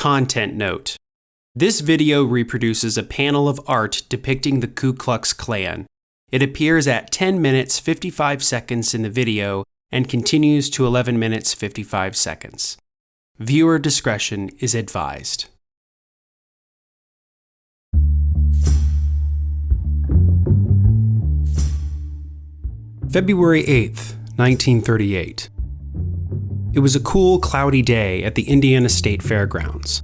Content note. This video reproduces a panel of art depicting the Ku Klux Klan. It appears at 10 minutes 55 seconds in the video and continues to 11 minutes 55 seconds. Viewer discretion is advised. February 8th, 1938. It was a cool, cloudy day at the Indiana State Fairgrounds.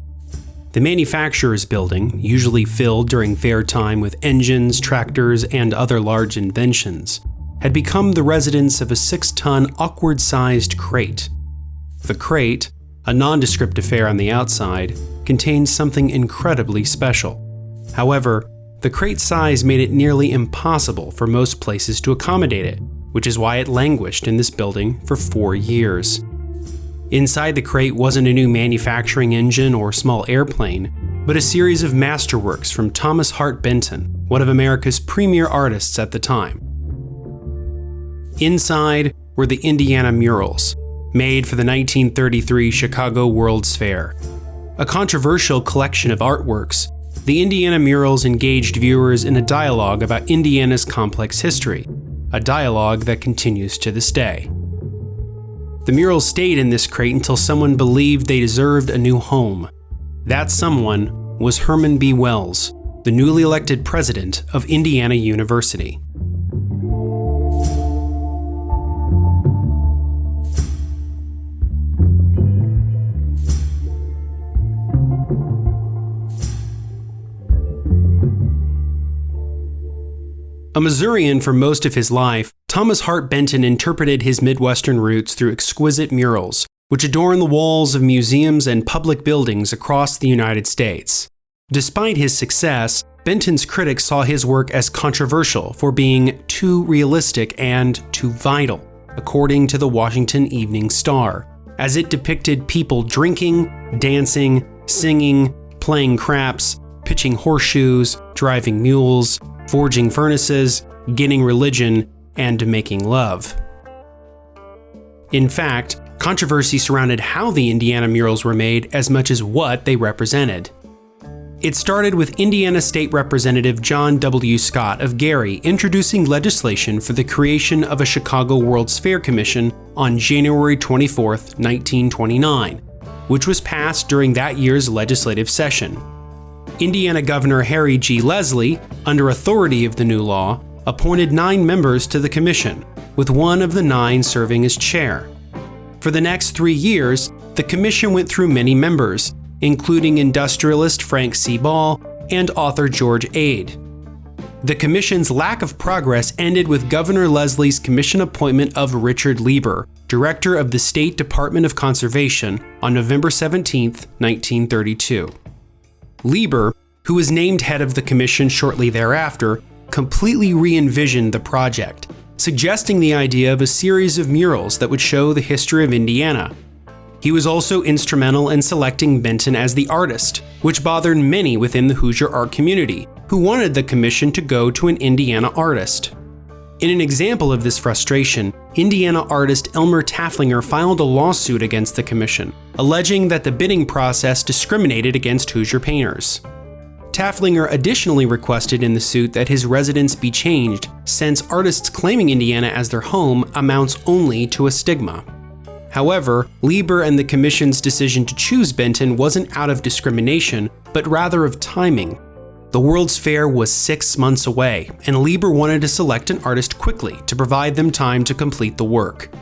The manufacturer's building, usually filled during fair time with engines, tractors, and other large inventions, had become the residence of a 6-ton, awkward-sized crate. The crate, a nondescript affair on the outside, contained something incredibly special. However, the crate's size made it nearly impossible for most places to accommodate it, which is why it languished in this building for 4 years. Inside the crate wasn't a new manufacturing engine or small airplane, but a series of masterworks from Thomas Hart Benton, one of America's premier artists at the time. Inside were the Indiana Murals, made for the 1933 Chicago World's Fair. A controversial collection of artworks, the Indiana Murals engaged viewers in a dialogue about Indiana's complex history, a dialogue that continues to this day. The murals stayed in this crate until someone believed they deserved a new home. That someone was Herman B Wells, the newly elected president of Indiana University. A Missourian for most of his life, Thomas Hart Benton interpreted his Midwestern roots through exquisite murals, which adorn the walls of museums and public buildings across the United States. Despite his success, Benton's critics saw his work as controversial for being too realistic and too vital, according to the Washington Evening Star, as it depicted people drinking, dancing, singing, playing craps, pitching horseshoes, driving mules, forging furnaces, getting religion, and making love. In fact, controversy surrounded how the Indiana murals were made as much as what they represented. It started with Indiana State Representative John W. Scott of Gary introducing legislation for the creation of a Chicago World's Fair Commission on January 24, 1929, which was passed during that year's legislative session. Indiana Governor Harry G. Leslie, under authority of the new law, appointed 9 members to the commission, with one of the 9 serving as chair. For the next 3 years, the commission went through many members, including industrialist Frank C. Ball and author George Ade. The commission's lack of progress ended with Governor Leslie's commission appointment of Richard Lieber, director of the State Department of Conservation, on November 17, 1932. Lieber, who was named head of the commission shortly thereafter, completely re-envisioned the project, suggesting the idea of a series of murals that would show the history of Indiana. He was also instrumental in selecting Benton as the artist, which bothered many within the Hoosier art community, who wanted the commission to go to an Indiana artist. In an example of this frustration, Indiana artist Elmer Tafflinger filed a lawsuit against the commission, alleging that the bidding process discriminated against Hoosier painters. Tafflinger additionally requested in the suit that his residence be changed, since artists claiming Indiana as their home amounts only to a stigma. However, Lieber and the commission's decision to choose Benton wasn't out of discrimination, but rather of timing. The World's Fair was 6 months away, and Lieber wanted to select an artist quickly to provide them time to complete the work.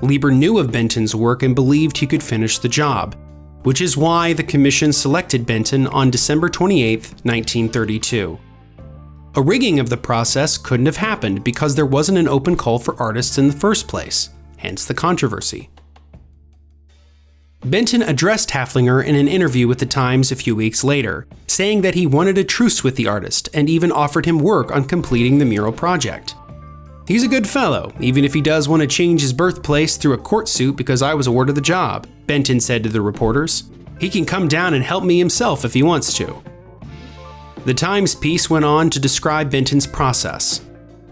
Lieber knew of Benton's work and believed he could finish the job, which is why the commission selected Benton on December 28, 1932. A rigging of the process couldn't have happened because there wasn't an open call for artists in the first place, hence the controversy. Benton addressed Tafflinger in an interview with the Times a few weeks later, saying that he wanted a truce with the artist and even offered him work on completing the mural project. "He's a good fellow, even if he does want to change his birthplace through a court suit because I was awarded the job," Benton said to the reporters. "He can come down and help me himself if he wants to." The Times piece went on to describe Benton's process.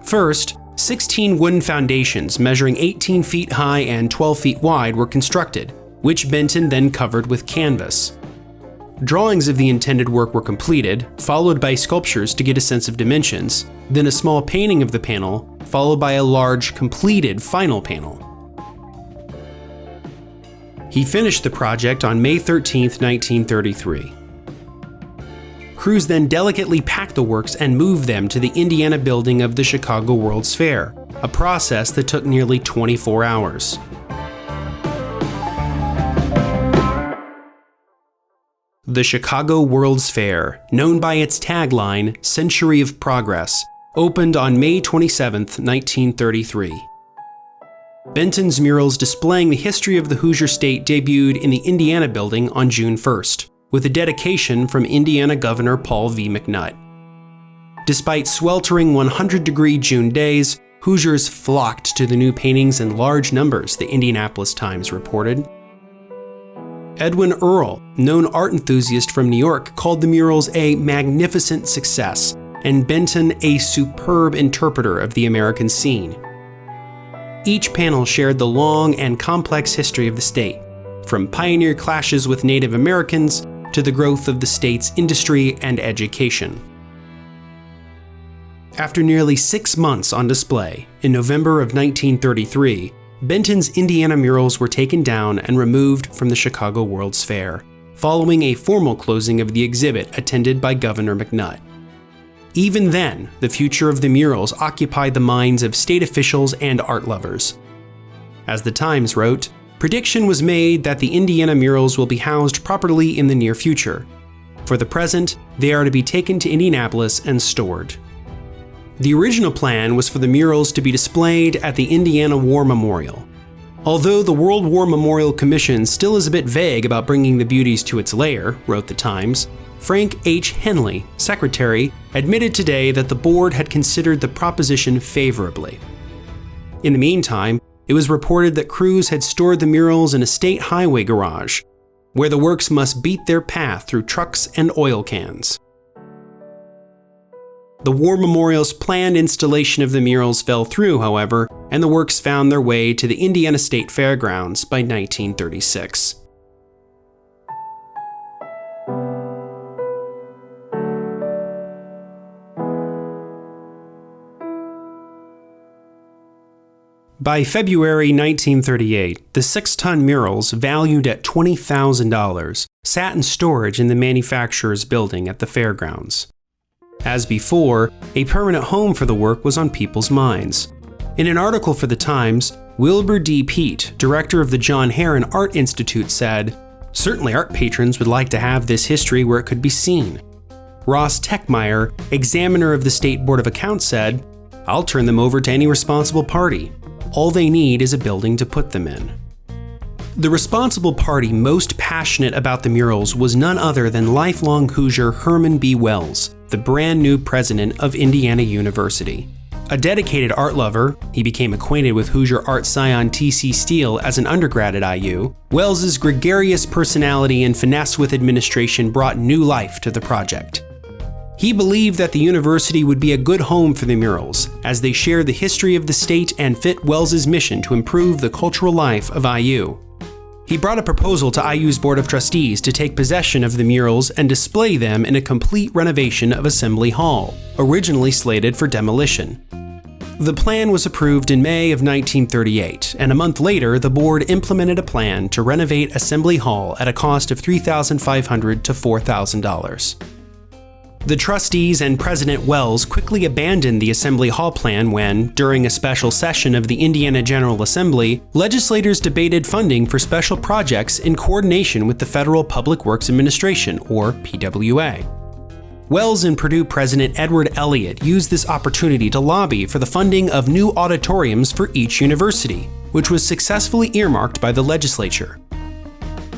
First, 16 wooden foundations measuring 18 feet high and 12 feet wide were constructed, which Benton then covered with canvas. Drawings of the intended work were completed, followed by sculptures to get a sense of dimensions, then a small painting of the panel, followed by a large, completed final panel. He finished the project on May 13, 1933. Crews then delicately packed the works and moved them to the Indiana building of the Chicago World's Fair, a process that took nearly 24 hours. The Chicago World's Fair, known by its tagline, Century of Progress, opened on May 27, 1933. Benton's murals displaying the history of the Hoosier State debuted in the Indiana building on June 1st, with a dedication from Indiana Governor Paul V. McNutt. Despite sweltering 100-degree June days, Hoosiers flocked to the new paintings in large numbers, the Indianapolis Times reported. Edwin Earle, known art enthusiast from New York, called the murals a magnificent success, and Benton a superb interpreter of the American scene. Each panel shared the long and complex history of the state, from pioneer clashes with Native Americans to the growth of the state's industry and education. After nearly 6 months on display, in November of 1933, Benton's Indiana murals were taken down and removed from the Chicago World's Fair, following a formal closing of the exhibit attended by Governor McNutt. Even then, the future of the murals occupied the minds of state officials and art lovers. As the Times wrote, prediction was made that the Indiana murals will be housed properly in the near future. For the present, they are to be taken to Indianapolis and stored. The original plan was for the murals to be displayed at the Indiana War Memorial. Although the World War Memorial Commission still is a bit vague about bringing the beauties to its lair, wrote the Times, Frank H. Henley, secretary, admitted today that the board had considered the proposition favorably. In the meantime, it was reported that crews had stored the murals in a state highway garage, where the works must beat their path through trucks and oil cans. The War Memorial's planned installation of the murals fell through, however, and the works found their way to the Indiana State Fairgrounds by 1936. By February 1938, the 6-ton murals, valued at $20,000, sat in storage in the manufacturer's building at the fairgrounds. As before, a permanent home for the work was on people's minds. In an article for the Times, Wilbur D. Peet, director of the John Herron Art Institute, said, "Certainly art patrons would like to have this history where it could be seen." Ross Techmeyer, examiner of the State Board of Accounts, said, "I'll turn them over to any responsible party. All they need is a building to put them in." The responsible party most passionate about the murals was none other than lifelong Hoosier Herman B Wells, the brand new president of Indiana University. A dedicated art lover, he became acquainted with Hoosier art scion T.C. Steele as an undergrad at IU. Wells's gregarious personality and finesse with administration brought new life to the project. He believed that the university would be a good home for the murals, as they share the history of the state and fit Wells's mission to improve the cultural life of IU. He brought a proposal to IU's Board of Trustees to take possession of the murals and display them in a complete renovation of Assembly Hall, originally slated for demolition. The plan was approved in May of 1938, and a month later, the board implemented a plan to renovate Assembly Hall at a cost of $3,500 to $4,000. The trustees and President Wells quickly abandoned the Assembly Hall plan when, during a special session of the Indiana General Assembly, legislators debated funding for special projects in coordination with the Federal Public Works Administration, or PWA. Wells and Purdue President Edward Elliott used this opportunity to lobby for the funding of new auditoriums for each university, which was successfully earmarked by the legislature.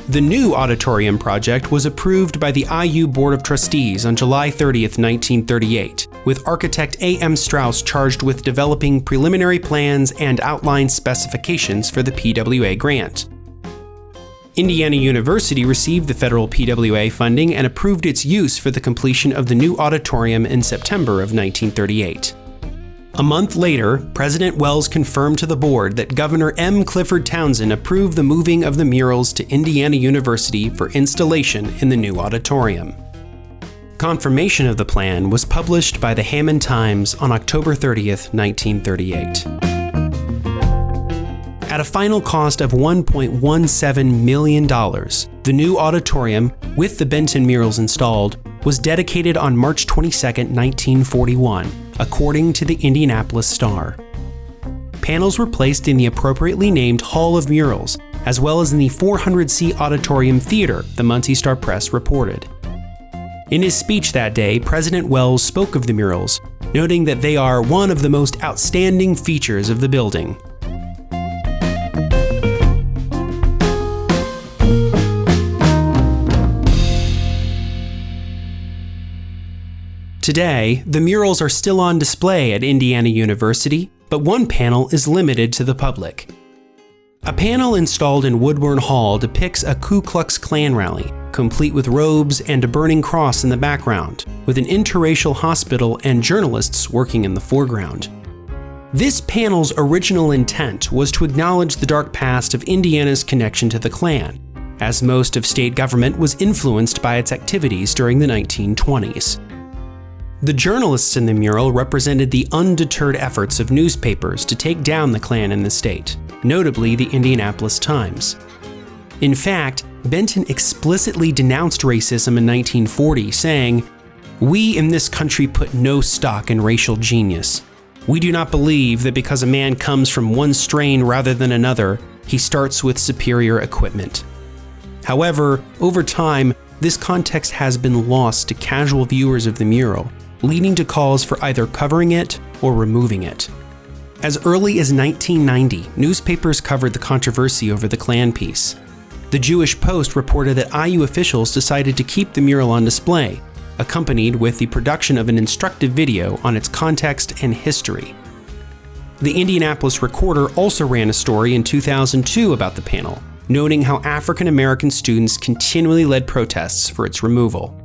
The new auditorium project was approved by the IU Board of Trustees on July 30, 1938, with architect A.M. Strauss charged with developing preliminary plans and outline specifications for the PWA grant. Indiana University received the federal PWA funding and approved its use for the completion of the new auditorium in September of 1938. A month later, President Wells confirmed to the board that Governor M. Clifford Townsend approved the moving of the murals to Indiana University for installation in the new auditorium. Confirmation of the plan was published by the Hammond Times on October 30th, 1938. At a final cost of $1.17 million, the new auditorium, with the Benton murals installed, was dedicated on March 22, 1941, according to the Indianapolis Star. Panels were placed in the appropriately named Hall of Murals, as well as in the 400-seat auditorium theater, the Muncie Star Press reported. In his speech that day, President Wells spoke of the murals, noting that they are one of the most outstanding features of the building. Today, the murals are still on display at Indiana University, but one panel is limited to the public. A panel installed in Woodburn Hall depicts a Ku Klux Klan rally, complete with robes and a burning cross in the background, with an interracial hospital and journalists working in the foreground. This panel's original intent was to acknowledge the dark past of Indiana's connection to the Klan, as most of state government was influenced by its activities during the 1920s. The journalists in the mural represented the undeterred efforts of newspapers to take down the Klan in the state, notably the Indianapolis Times. In fact, Benton explicitly denounced racism in 1940, saying, "We in this country put no stock in racial genius. We do not believe that because a man comes from one strain rather than another, he starts with superior equipment." However, over time, this context has been lost to casual viewers of the mural, leading to calls for either covering it or removing it. As early as 1990, newspapers covered the controversy over the Klan piece. The Jewish Post reported that IU officials decided to keep the mural on display, accompanied with the production of an instructive video on its context and history. The Indianapolis Recorder also ran a story in 2002 about the panel, noting how African American students continually led protests for its removal.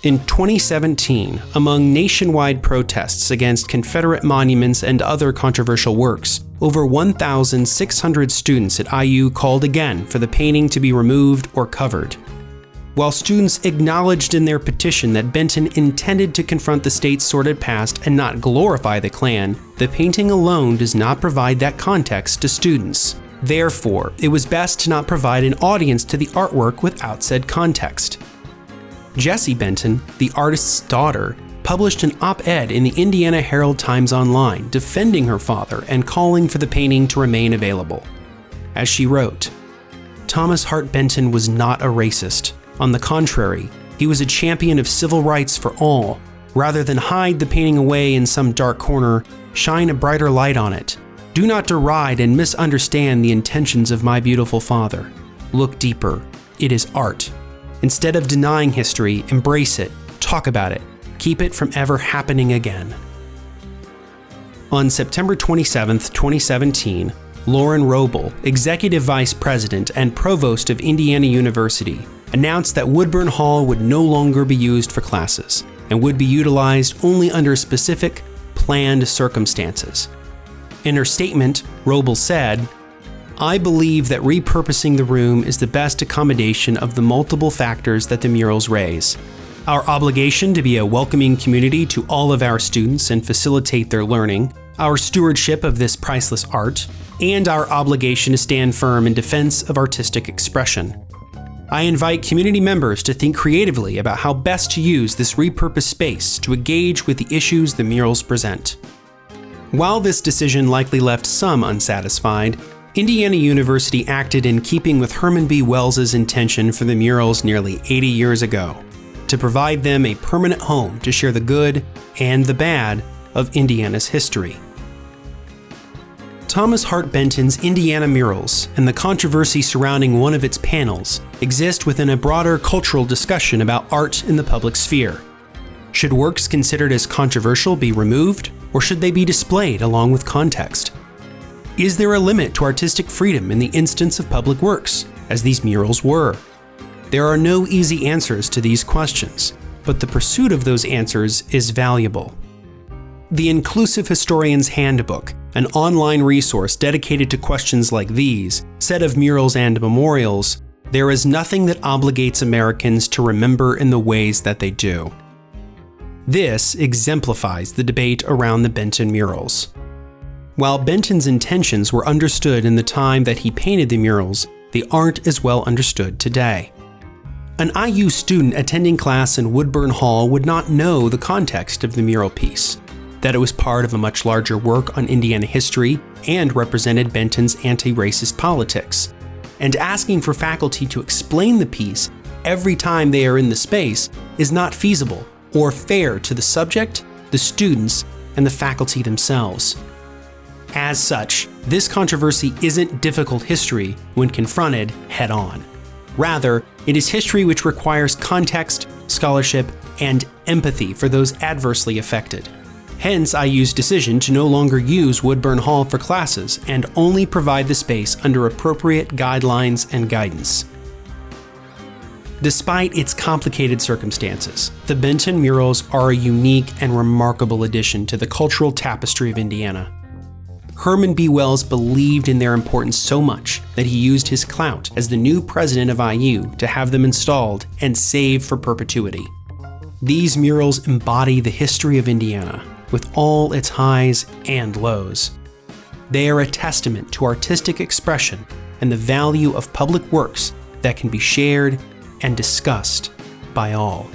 In 2017, among nationwide protests against Confederate monuments and other controversial works, over 1,600 students at IU called again for the painting to be removed or covered. While students acknowledged in their petition that Benton intended to confront the state's sordid past and not glorify the Klan, the painting alone does not provide that context to students. Therefore, it was best to not provide an audience to the artwork without said context. Jessie Benton, the artist's daughter, published an op-ed in the Indiana Herald-Times Online defending her father and calling for the painting to remain available. As she wrote, "Thomas Hart Benton was not a racist. On the contrary, he was a champion of civil rights for all. Rather than hide the painting away in some dark corner, shine a brighter light on it. Do not deride and misunderstand the intentions of my beautiful father. Look deeper. It is art. Instead of denying history, embrace it, talk about it, keep it from ever happening again." On September 27, 2017, Lauren Roble, Executive Vice President and Provost of Indiana University, announced that Woodburn Hall would no longer be used for classes and would be utilized only under specific, planned circumstances. In her statement, Roble said, "I believe that repurposing the room is the best accommodation of the multiple factors that the murals raise. Our obligation to be a welcoming community to all of our students and facilitate their learning, our stewardship of this priceless art, and our obligation to stand firm in defense of artistic expression. I invite community members to think creatively about how best to use this repurposed space to engage with the issues the murals present." While this decision likely left some unsatisfied, Indiana University acted in keeping with Herman B Wells' intention for the murals nearly 80 years ago, to provide them a permanent home to share the good and the bad of Indiana's history. Thomas Hart Benton's Indiana Murals and the controversy surrounding one of its panels exist within a broader cultural discussion about art in the public sphere. Should works considered as controversial be removed, or should they be displayed along with context? Is there a limit to artistic freedom in the instance of public works, as these murals were? There are no easy answers to these questions, but the pursuit of those answers is valuable. The Inclusive Historian's Handbook, an online resource dedicated to questions like these, said of murals and memorials, "There is nothing that obligates Americans to remember in the ways that they do." This exemplifies the debate around the Benton murals. While Benton's intentions were understood in the time that he painted the murals, they aren't as well understood today. An IU student attending class in Woodburn Hall would not know the context of the mural piece, that it was part of a much larger work on Indiana history and represented Benton's anti-racist politics. And asking for faculty to explain the piece every time they are in the space is not feasible or fair to the subject, the students, and the faculty themselves. As such, this controversy isn't difficult history when confronted head-on. Rather, it is history which requires context, scholarship, and empathy for those adversely affected. Hence, IU's decision to no longer use Woodburn Hall for classes and only provide the space under appropriate guidelines and guidance. Despite its complicated circumstances, the Benton murals are a unique and remarkable addition to the cultural tapestry of Indiana. Herman B Wells believed in their importance so much that he used his clout as the new president of IU to have them installed and saved for perpetuity. These murals embody the history of Indiana, with all its highs and lows. They are a testament to artistic expression and the value of public works that can be shared and discussed by all.